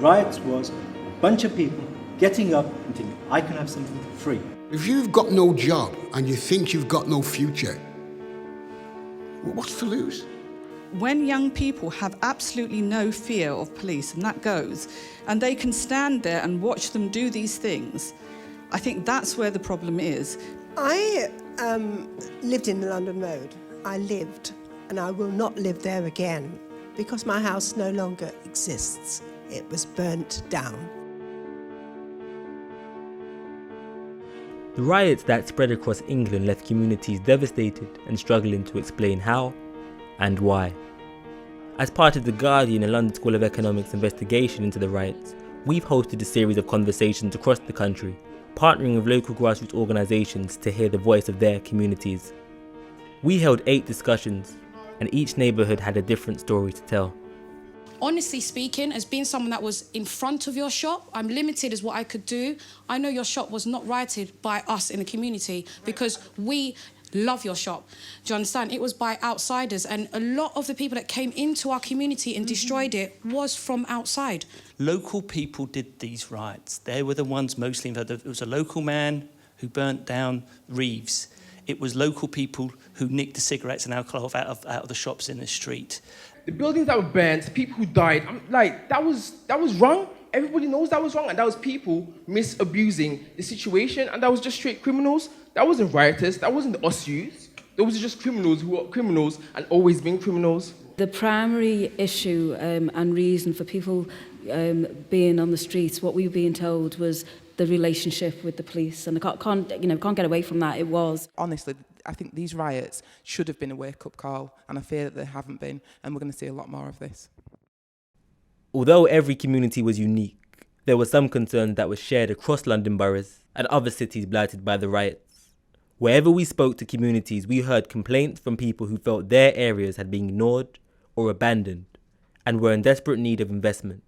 Riots was a bunch of people getting up and thinking, I can have something for free. If you've got no job and you think you've got no future, well, what's to lose? When young people have absolutely no fear of police, and that goes, and they can stand there and watch them do these things, I think that's where the problem is. I lived in the London Road. I lived, and I will not live there again because my house no longer exists. It was burnt down. The riots that spread across England left communities devastated and struggling to explain how and why. As part of the Guardian and London School of Economics investigation into the riots, we've hosted a series of conversations across the country, partnering with local grassroots organisations to hear the voice of their communities. We held 8 discussions, and each neighbourhood had a different story to tell. Honestly speaking, as being someone that was in front of your shop, I'm limited as what I could do. I know your shop was not rioted by us in the community because we love your shop. Do you understand? It was by outsiders, and a lot of the people that came into our community and destroyed it was from outside. Local people did these riots. They were the ones mostly involved. It was a local man who burnt down Reeves. It was local people who nicked the cigarettes and alcohol out of the shops in the street. The buildings that were burnt, the people who died, that was wrong. Everybody knows that was wrong, and that was people misusing the situation, and that was just straight criminals. That wasn't rioters, that wasn't the us-yous. Those were just criminals who were criminals and always been criminals. The primary issue and reason for people being on the streets, what we were being told was the relationship with the police, and I can't get away from that. It was. Honestly, I think these riots should have been a wake-up call, and I fear that they haven't been, and we're going to see a lot more of this. Although every community was unique, there were some concerns that were shared across London boroughs and other cities blighted by the riots. Wherever we spoke to communities, we heard complaints from people who felt their areas had been ignored or abandoned and were in desperate need of investment.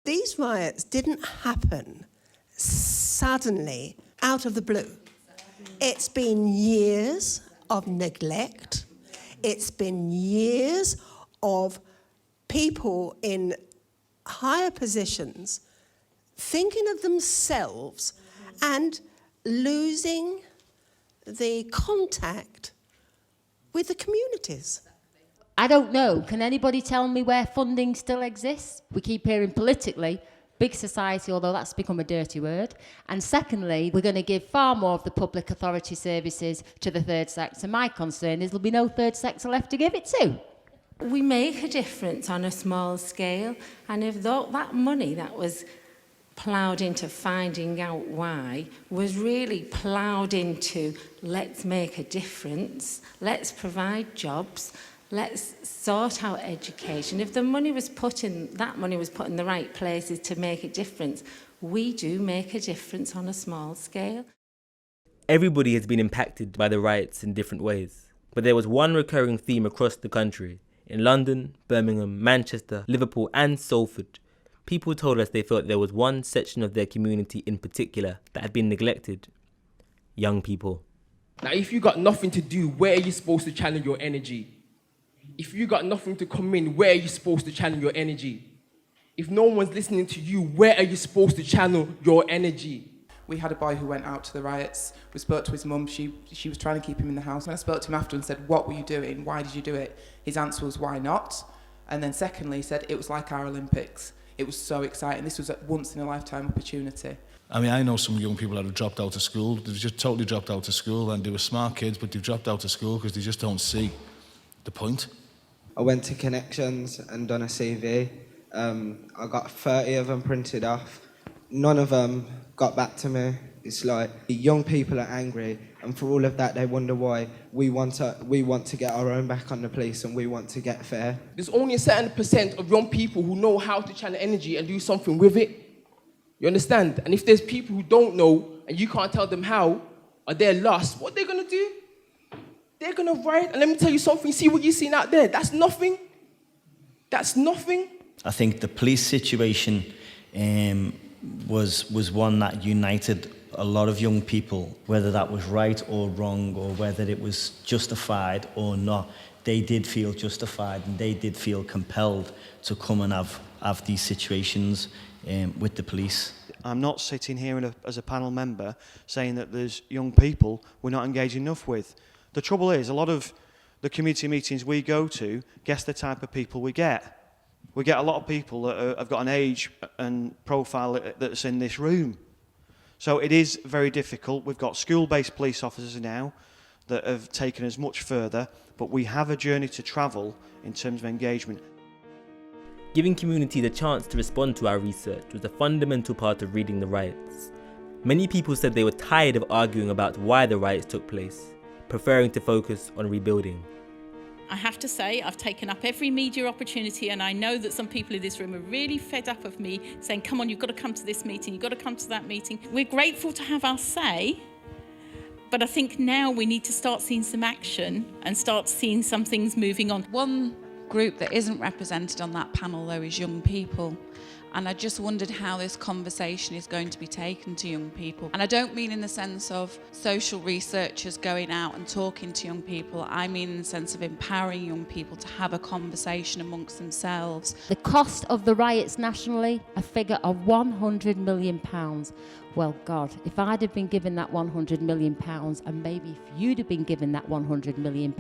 These riots didn't happen suddenly out of the blue. It's been years of neglect. It's been years of people in higher positions thinking of themselves and losing the contact with the communities. I don't know. Can anybody tell me where funding still exists? We keep hearing politically, big society, although that's become a dirty word. And secondly, we're going to give far more of the public authority services to the third sector. My concern is there'll be no third sector left to give it to. We make a difference on a small scale, and if that money that was ploughed into finding out why was really ploughed into let's make a difference, let's provide jobs, let's sort out education. If the money was put in, that money was put in the right places to make a difference, we do make a difference on a small scale. Everybody has been impacted by the riots in different ways, but there was one recurring theme across the country. In London, Birmingham, Manchester, Liverpool and Salford, people told us they thought there was one section of their community in particular that had been neglected. Young people. Now, if you got nothing to do, where are you supposed to channel your energy? If you got nothing to come in, where are you supposed to channel your energy? If no one's listening to you, where are you supposed to channel your energy? We had a boy who went out to the riots. We spoke to his mum. She was trying to keep him in the house. When I spoke to him after and said, what were you doing? Why did you do it? His answer was, why not? And then secondly, he said, it was like our Olympics. It was so exciting. This was a once-in-a-lifetime opportunity. I mean, I know some young people that have dropped out of school. They've just totally dropped out of school, and they were smart kids, but they've dropped out of school because they just don't see the point. I went to Connections and done a CV. I got 30 of them printed off. None of them got back to me. It's like the young people are angry, and for all of that, they wonder why we want to get our own back on the police, and we want to get fair. There's only a certain percent of young people who know how to channel energy and do something with it. You understand? And if there's people who don't know and you can't tell them how, or they're lost, what they're gonna do? They're gonna riot. And let me tell you something. See what you're seeing out there. That's nothing. That's nothing. I think the police situation was one that united a lot of young people, whether that was right or wrong, or whether it was justified or not. they did feel justified and they did feel compelled to come and have these situations with the police. I'm not sitting here as a panel member saying that there's young people we're not engaging enough with. The trouble is, a lot of the community meetings we go to, guess the type of people we get. We get a lot of people that have got an age and profile that's in this room. So it is very difficult. We've got school-based police officers now that have taken us much further, but we have a journey to travel in terms of engagement. Giving community the chance to respond to our research was a fundamental part of reading the riots. Many people said they were tired of arguing about why the riots took place, preferring to focus on rebuilding. I have to say, I've taken up every media opportunity, and I know that some people in this room are really fed up of me saying, come on, you've got to come to this meeting, you've got to come to that meeting. We're grateful to have our say, but I think now we need to start seeing some action and start seeing some things moving on. One group that isn't represented on that panel, though, is young people. And I just wondered how this conversation is going to be taken to young people. And I don't mean in the sense of social researchers going out and talking to young people. I mean in the sense of empowering young people to have a conversation amongst themselves. The cost of the riots nationally, a figure of £100 million. Well, God, if I'd have been given that £100 million, and maybe if you'd have been given that £100 million,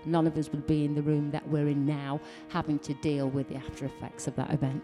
none of us would be in the room that we're in now, having to deal with the after effects of that event.